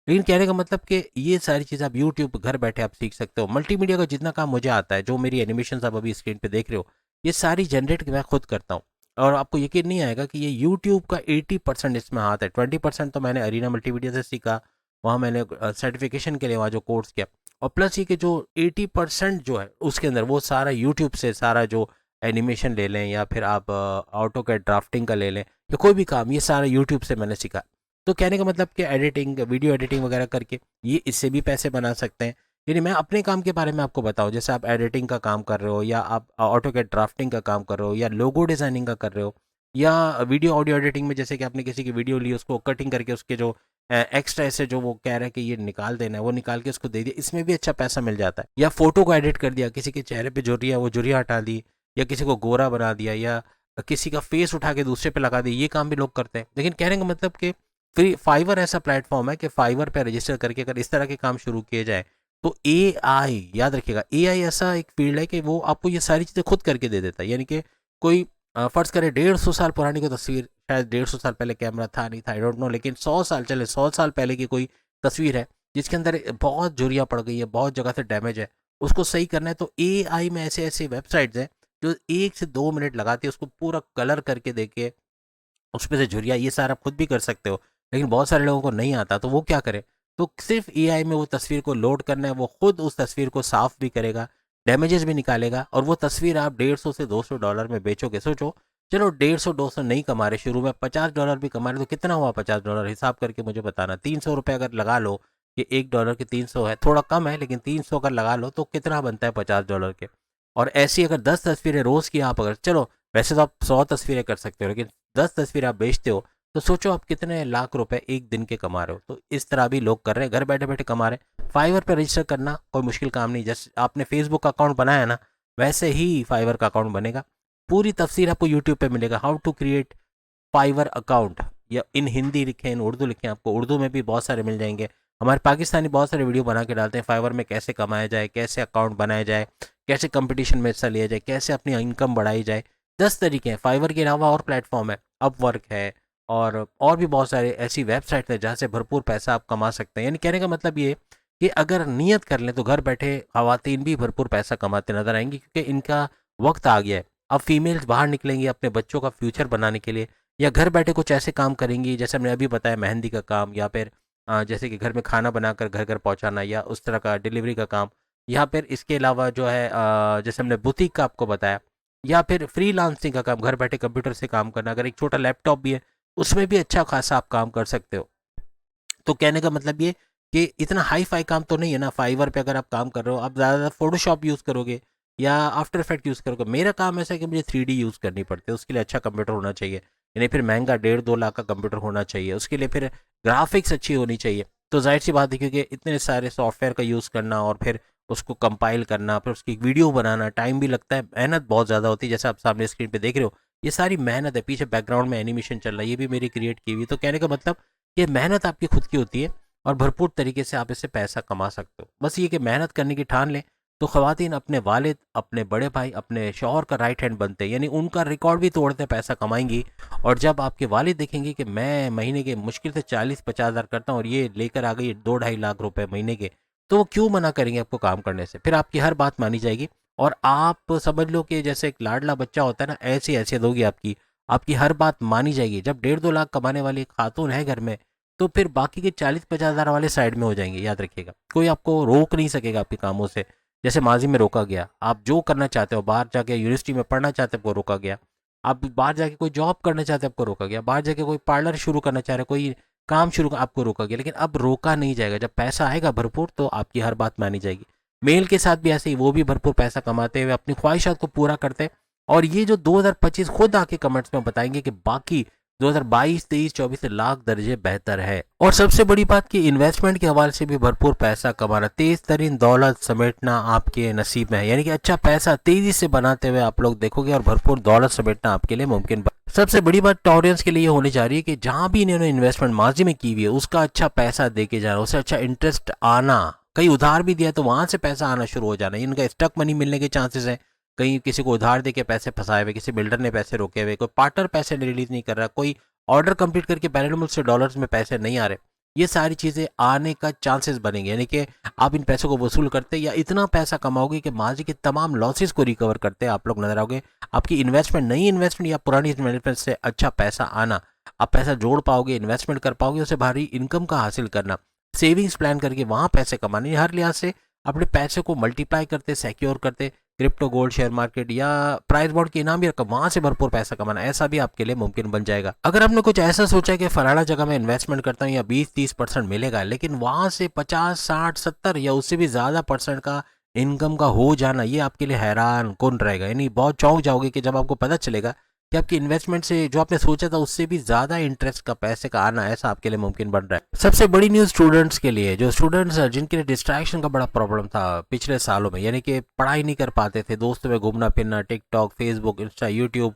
लेकिन कहने का मतलब कि ये सारी चीज़ आप यूट्यूब घर बैठे आप सीख सकते हो। मल्टीमीडिया का जितना काम मुझे आता है, जो मेरी एनिमेशन आप अभी स्क्रीन पे देख रहे हो, ये सारी जनरेट मैं खुद करता हूँ। और आपको यकीन नहीं आएगा कि ये यूट्यूब का 80% इसमें हाथ है, 20% तो मैंने अरीना मल्टीमीडिया से सीखा, वहाँ मैंने सर्टिफिकेशन के लिए वहाँ जो कोर्स किया, और प्लस ये कि जो 80% जो है उसके अंदर वो सारा यूट्यूब से, सारा जो एनिमेशन ले लें या फिर आप ऑटो कैड ड्राफ्टिंग का ले लें या कोई भी काम, ये सारा यूट्यूब से मैंने सीखा। तो कहने का मतलब कि एडिटिंग, वीडियो एडिटिंग वगैरह करके ये इससे भी पैसे बना सकते हैं। यानी मैं अपने काम के बारे में आपको बताऊं, जैसे आप एडिटिंग का काम कर रहे हो, या आप ऑटो कैड ड्राफ्टिंग का काम कर रहे हो, या लोगो डिज़ाइनिंग का कर रहे हो, या वीडियो ऑडियो एडिटिंग में जैसे कि आपने किसी की वीडियो ली, उसको कटिंग करके उसके जो एक्स्ट्रा ऐसे जो वो कह रहे हैं कि ये निकाल देना है, वो निकाल के उसको दे दिया, इसमें भी अच्छा पैसा मिल जाता है। या फोटो को एडिट कर दिया, किसी के चेहरे पे झुर्रियाँ वो झुर्रियाँ हटा दी, या किसी को गोरा बना दिया, या किसी का फेस उठा के दूसरे पे लगा दिया, ये काम भी लोग करते हैं। लेकिन कहने का मतलब कि फ्री फाइवर ऐसा प्लेटफॉर्म है कि फाइवर पे रजिस्टर करके अगर इस तरह के काम शुरू किए जाए तो एआई, याद रखिएगा, एआई ऐसा एक फील्ड है कि वो आपको ये सारी चीज़ें खुद करके दे देता है। यानी कि कोई फर्ज करे 150 साल पुरानी कोई तस्वीर, शायद 150 साल पहले कैमरा था नहीं था, आई डोंट नो, लेकिन 100 साल चले, 100 साल पहले की कोई तस्वीर है जिसके अंदर बहुत झुर्रियाँ पड़ गई है, बहुत जगह से डैमेज है, उसको सही करना है, तो एआई में ऐसे ऐसे वेबसाइट्स हैं जो 1 से 2 मिनट लगाती है उसको पूरा कलर करके देके उसपे से झुर्रियाँ, ये सारा आप खुद भी कर सकते हो। लेकिन बहुत सारे लोगों को नहीं आता, तो वो क्या करें, तो सिर्फ एआई में वो तस्वीर को लोड करना है, वो खुद उस तस्वीर को साफ भी करेगा, डैमेजेस भी निकालेगा, और वो तस्वीर आप 150 से $200 में बेचोगे। सोचो, चलो 150-200 नहीं कमा रहे शुरू में, $50 भी कमा रहे तो कितना हुआ $50, हिसाब करके मुझे बताना। 300 रुपये अगर लगा लो कि $1 के 300 है, थोड़ा कम है लेकिन 300 अगर लगा लो तो कितना बनता है $50 के। और ऐसी अगर 10 तस्वीरें रोज़ की आप अगर, चलो वैसे तो आप 100 तस्वीरें कर सकते हो, लेकिन 10 तस्वीरें आप बेचते हो तो सोचो आप कितने लाख रुपए एक दिन के कमा रहे हो। तो इस तरह भी लोग कर रहे हैं, घर बैठे बैठे कमा रहे हैं। फाइवर पे रजिस्टर करना कोई मुश्किल काम नहीं, जैसे आपने फेसबुक का अकाउंट बनाया ना, वैसे ही फाइवर का अकाउंट बनेगा। पूरी तफसीर आपको यूट्यूब पे मिलेगा, how to create Fiverr account, या इन हिंदी लिखे इन उर्दू लिखे, आपको उर्दू में भी बहुत सारे मिल जाएंगे। हमारे पाकिस्तानी बहुत सारे वीडियो बना के डालते हैं फाइवर में, कैसे कमाया जाए, कैसे अकाउंट बनाया जाए, कैसे कंपटीशन में हिस्सा लिया जाए, कैसे अपनी इनकम बढ़ाई जाए। 10 तरीके हैं। फाइवर के अलावा और प्लेटफॉर्म है, अपवर्क है, और भी बहुत सारे ऐसी वेबसाइट है जहाँ से भरपूर पैसा आप कमा सकते हैं। यानी कहने का मतलब ये कि अगर नियत कर लें तो घर बैठे खवातीन भी भरपूर पैसा कमाते नजर आएंगी, क्योंकि इनका वक्त आ गया है। अब फीमेल्स बाहर निकलेंगी अपने बच्चों का फ्यूचर बनाने के लिए, या घर बैठे कुछ ऐसे काम करेंगी जैसे हमने अभी बताया, मेहंदी का काम, या फिर जैसे कि घर में खाना बनाकर घर घर पहुंचाना, या उस तरह का डिलीवरी का काम, या फिर इसके अलावा जो है जैसे हमने बुटीक का आपको बताया, या फिर फ्रीलांसिंग का काम, घर बैठे कंप्यूटर से काम करना। अगर एक छोटा लैपटॉप भी है उसमें भी अच्छा खासा आप काम कर सकते हो। तो कहने का मतलब ये कि इतना हाई फाई काम तो नहीं है ना। फाइवर पे अगर आप काम कर रहे हो, आप ज़्यादा फोटोशॉप यूज़ करोगे या आफ्टर इफेक्ट यूज़ करोगे। मेरा काम ऐसा है कि मुझे 3D यूज़ करनी पड़ती है, उसके लिए अच्छा कंप्यूटर होना चाहिए, यानी फिर महंगा 1.5-2 लाख का कंप्यूटर होना चाहिए, उसके लिए फिर ग्राफिक्स अच्छी होनी चाहिए। तो जाहिर सी बात है, क्योंकि इतने सारे सॉफ्टवेयर का यूज़ करना और फिर उसको कंपाइल करना, फिर उसकी वीडियो बनाना, टाइम भी लगता है, मेहनत बहुत ज़्यादा होती है। जैसे आप सामने स्क्रीन पे देख रहे हो, ये सारी मेहनत है, पीछे बैकग्राउंड में एनिमेशन चल रहा है, ये भी मेरी क्रिएट की हुई। तो कहने का मतलब ये मेहनत आपकी खुद की होती है, और भरपूर तरीके से आप इससे पैसा कमा सकते हो। बस ये कि मेहनत करने की ठान लें तो ख़वातीन अपने वालिद, अपने बड़े भाई, अपने शौहर का राइट हैंड बनते हैं, यानी उनका रिकॉर्ड भी तोड़ते पैसा कमाएंगी। और जब आपके वालिद देखेंगे कि मैं महीने के मुश्किल से 40-50 हज़ार करता हूँ और ये लेकर आ गई 2-2.5 लाख रुपए महीने के, तो वो क्यों मना करेंगे आपको काम करने से। फिर आपकी हर बात मानी जाएगी, और आप समझ लो कि जैसे एक लाडला बच्चा होता है ना, ऐसी हैसियत होगी आपकी, आपकी हर बात मानी जाएगी। जब 1.5-2 लाख कमाने वाली एक खातून है घर में, तो फिर बाकी के 40-50 हज़ार वाले साइड में हो जाएंगे। याद रखिएगा, कोई आपको रोक नहीं सकेगा आपके कामों से। जैसे माजी में रोका गया, आप जो करना चाहते हो, बाहर जाके यूनिवर्सिटी में पढ़ना चाहते हो आपको रोका गया, आप बाहर जाके कोई जॉब करना चाहते हो आपको रोका गया, बाहर जाके कोई पार्लर शुरू करना चाह रहे हो, कोई काम शुरू आपको रोका गया। लेकिन अब रोका नहीं जाएगा, जब पैसा आएगा भरपूर तो आपकी हर बात मानी जाएगी। मेल के साथ भी ऐसे ही, वो भी भरपूर पैसा कमाते हुए अपनी ख्वाहिशात को पूरा करते हैं। और ये जो 2025 खुद आके कमेंट्स में बताएंगे कि बाकी 2022, 23, 24 लाख दर्जे बेहतर है। और सबसे बड़ी बात कि इन्वेस्टमेंट के हवाले से भी भरपूर पैसा कमाना, तेज तरीन दौलत समेटना आपके नसीब में है। यानी कि अच्छा पैसा तेजी से बनाते हुए आप लोग देखोगे, और भरपूर दौलत समेटना आपके लिए मुमकिन। सबसे बड़ी बात टॉरियंस के लिए होने जा रही है कि जहां भी इन्होंने इन्वेस्टमेंट माजी में की हुई है उसका अच्छा पैसा दे के जाना, उससे अच्छा इंटरेस्ट आना। कहीं उधार भी दिया तो वहां से पैसा आना शुरू हो जाना, इनका स्टक मनी मिलने के चांसेस है। कहीं किसी को उधार दे के पैसे फंसाए हुए, किसी बिल्डर ने पैसे रोके हुए, कोई पार्टनर पैसे रिलीज नहीं कर रहा, कोई ऑर्डर कंप्लीट करके बैलेंस मुल्क से डॉलर्स में पैसे नहीं आ रहे, ये सारी चीज़ें आने का चांसेस बनेंगे। यानी कि आप इन पैसों को वसूल करते या इतना पैसा कमाओगे कि माजी के तमाम लॉसेस को रिकवर करते आप लोग नजर आओगे। आपकी इन्वेस्टमेंट, नई इन्वेस्टमेंट या पुरानी इन्वेस्टमेंट से अच्छा पैसा आना, आप पैसा जोड़ पाओगे, इन्वेस्टमेंट कर पाओगे, उसे भारी इनकम का हासिल करना, सेविंग्स प्लान करके वहाँ पैसे कमाने, हर लिहाज से अपने पैसे को मल्टीप्लाई करते, सिक्योर करते, क्रिप्टो, गोल्ड, शेयर मार्केट या प्राइस बॉन्ड की इनाम भी रकम, वहां से भरपूर पैसा कमाना, ऐसा भी आपके लिए मुमकिन बन जाएगा। अगर आपने कुछ ऐसा सोचा कि फलाना जगह में इन्वेस्टमेंट करता हूँ या 20-30% मिलेगा, लेकिन वहां से 50-60-70 या उससे भी ज्यादा परसेंट का इनकम का हो जाना, ये आपके लिए हैरान कौन रहेगा। यानी बहुत चौंक जाओगे कि जब आपको पता चलेगा कि आपकी इन्वेस्टमेंट से जो आपने सोचा था उससे भी ज्यादा इंटरेस्ट का पैसे का आना, ऐसा आपके लिए मुमकिन बन रहा है। सबसे बड़ी न्यूज स्टूडेंट्स के लिए, जो स्टूडेंट्स जिनके लिए डिस्ट्रैक्शन का बड़ा प्रॉब्लम था पिछले सालों में, यानी कि पढ़ाई नहीं कर पाते थे, दोस्तों में घूमना फिरना, TikTok, Facebook, Insta, YouTube,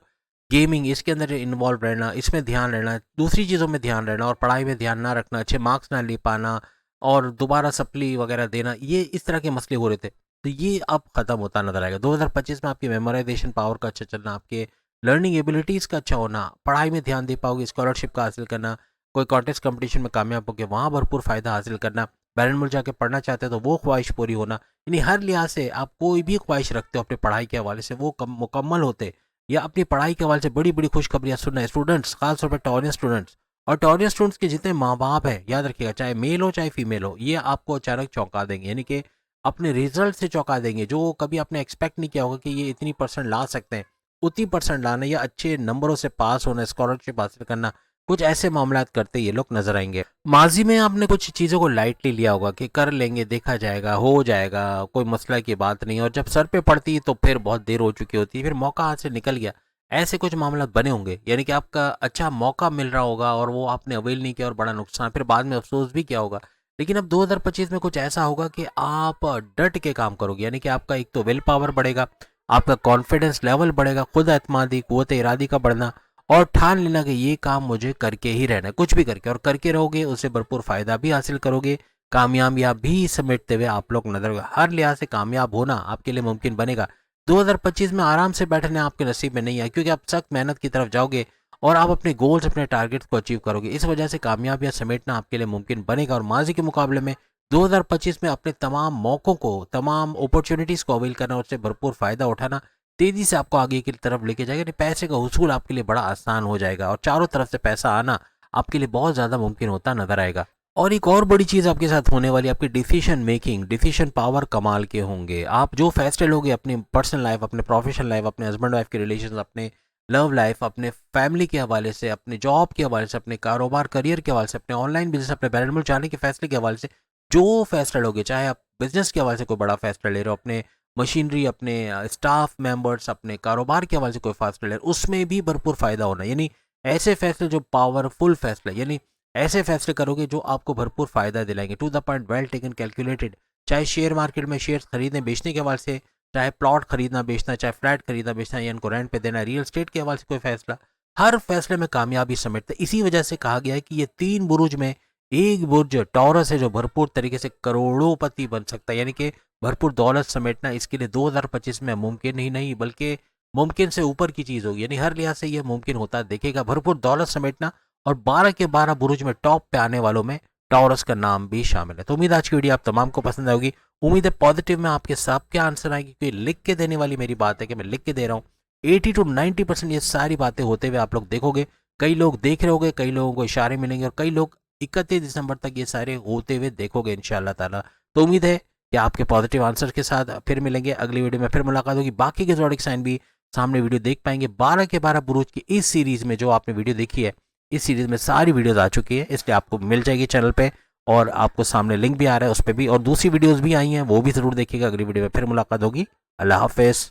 gaming, इसके अंदर इन्वॉल्व रहना, इसमें ध्यान रहना, दूसरी चीज़ों में ध्यान रहना और पढ़ाई में ध्यान ना रखना, अच्छे मार्क्स ना ले पाना और दोबारा सप्ली वगैरह देना, ये इस तरह के मसले हो रहे थे। तो ये अब खत्म होता नजर आएगा। 2025 में आपकी मेमोराइजेशन पावर का अच्छा चलना, आपके लर्निंग एबिलिटीज़ का अच्छा होना, पढ़ाई में ध्यान दे पाओगे, स्कॉलरशिप का हासिल करना, कोई कॉन्टेस्ट कंपटीशन में कामयाब होकर वहाँ भरपूर फ़ायदा हासिल करना, बैरन मुल्क जाके पढ़ना चाहते हो तो वो ख्वाहिश पूरी होना। यानी हर लिहाज से आप कोई भी ख्वाहिश रखते हो अपनी पढ़ाई के हवाले से, वो मुकम्मल होते, या अपनी पढ़ाई के हवाले से बड़ी बड़ी खुशखबरियाँ सुनना है स्टूडेंट्स, खासतौर पर टॉरियन स्टूडेंट्स। और टॉरियन स्टूडेंट्स के जितने माँ बाप हैं, याद रखिएगा, चाहे मेल हो चाहे फीमेल हो, ये आपको अचानक चौंका देंगे। यानी कि अपने रिजल्ट से चौंका देंगे, जो कभी आपने एक्सपेक्ट नहीं किया होगा कि ये इतनी परसेंट ला सकते हैं, उतनी परसेंट लाना या अच्छे नंबरों से पास होना, स्कॉलरशिप हासिल करना, कुछ ऐसे मामला करते ये लोग नजर आएंगे। माजी में आपने कुछ चीज़ों को लाइटली लिया होगा कि कर लेंगे, देखा जाएगा, हो जाएगा, कोई मसला की बात नहीं, और जब सर पे पड़ती तो फिर बहुत देर हो चुकी होती है, फिर मौका हाथ से निकल गया, ऐसे कुछ मामला बने होंगे। यानी कि आपका अच्छा मौका मिल रहा होगा और वो आपने अवेल नहीं किया और बड़ा नुकसान, फिर बाद में अफसोस भी किया होगा। लेकिन अब 2025 में कुछ ऐसा होगा कि आप डट के काम करोगे, यानी कि आपका एक तो विल पावर बढ़ेगा, आपका कॉन्फिडेंस लेवल बढ़ेगा, खुद एतमादी, कुव्वत इरादी का बढ़ना, और ठान लेना कि ये काम मुझे करके ही रहना है, कुछ भी करके, और करके रहोगे, उससे भरपूर फायदा भी हासिल करोगे, कामयाबियाँ भी समेटते हुए आप लोग नजर, हर लिहाज से कामयाब होना आपके लिए मुमकिन बनेगा। 2025 में आराम से बैठने आपके नसीब में नहीं है, क्योंकि आप सख्त मेहनत की तरफ जाओगे और आप अपने गोल्स, अपने टारगेट्स को अचीव करोगे। इस वजह से कामयाबियां समेटना आपके लिए मुमकिन बनेगा, और माजी के मुकाबले में 2025 में अपने तमाम मौक़ों को, तमाम अपॉर्चुनिटीज़ को अवेल करना, उससे भरपूर फ़ायदा उठाना तेज़ी से आपको आगे की तरफ लेके जाएगा। यानी पैसे का हुसूल आपके लिए बड़ा आसान हो जाएगा, और चारों तरफ से पैसा आना आपके लिए बहुत ज़्यादा मुमकिन होता नज़र आएगा। और एक और बड़ी चीज़ आपके साथ होने वाली, आपकी डिसीजन मेकिंग, डिसीजन पावर कमाल के होंगे। आप जो फैसले लोगे अपनी पर्सनल लाइफ, अपने प्रोफेशनल लाइफ, अपने हस्बैंड वाइफ के रिलेशन, अपने लव लाइफ, अपने फैमिली के हवाले से, अपने जॉब के हवाले से, अपने कारोबार करियर के हवाले से, अपने ऑनलाइन बिजनेस, अपने बैरन मुल्क जाने के फैसले के हवाले से, जो फैसला लोगे, चाहे आप बिजनेस के हवाले से कोई बड़ा फैसला ले रहे हो, अपने मशीनरी, अपने स्टाफ मेंबर्स, अपने कारोबार के हवाले से कोई फैसला ले रहे हो, उसमें भी भरपूर फ़ायदा होना। यानी ऐसे फैसले जो पावरफुल फैसले, यानी ऐसे फैसले करोगे जो आपको भरपूर फ़ायदा दिलाएंगे, to the point, well taken, calculated. चाहे शेयर मार्केट में शेयर खरीदने बेचने के हवाले से, चाहे प्लॉट खरीदना बेचना, चाहे फ्लैट खरीदना बेचना, या इनको रेंट पे देना, रियल स्टेट के हवाले से कोई फैसला, हर फैसले में कामयाबी समेटते। इसी वजह से कहा गया है कि ये 3 बुरुज में एक बुर्ज टॉरस है जो भरपूर तरीके से करोड़ोंपति बन सकता है, यानी कि भरपूर दौलत समेटना इसके लिए 2025 में मुमकिन ही नहीं बल्कि मुमकिन से ऊपर की चीज़ होगी। यानी हर लिहाज से यह मुमकिन होता दिखेगा, भरपूर दौलत समेटना, और 12 के 12 बुरुज में टॉप पे आने वालों में टॉरस का नाम भी शामिल है। तो उम्मीद आज की वीडियो आप तमाम को पसंद आएगी। उम्मीद है पॉजिटिव में आपके सबके आंसर आएंगे, क्योंकि लिख के देने वाली मेरी बात है कि मैं लिख के दे रहा हूँ। 80 to 90% ये सारी बातें होते हुए आप लोग देखोगे, कई लोग देख रहे होंगे, कई लोगों को इशारे मिलेंगे, और कई लोग 31 दिसंबर तक ये सारे होते हुए देखोगे इंशाल्लाह ताला। तो उम्मीद है कि आपके पॉजिटिव आंसर के साथ फिर मिलेंगे अगली वीडियो में, फिर मुलाकात होगी। बाकी के ज़ोडिक साइन भी सामने वीडियो देख पाएंगे। 12 के 12 बुरुज की इस सीरीज़ में जो आपने वीडियो देखी है, इस सीरीज़ में सारी वीडियोज़ आ चुकी है, इसलिए आपको मिल जाएगी चैनल पे, और आपको सामने लिंक भी आ रहा है उस पर भी, और दूसरी वीडियोज़ भी आई हैं, वो भी ज़रूर देखिएगा। अगली वीडियो में फिर मुलाकात होगी। अल्लाह हाफिज़।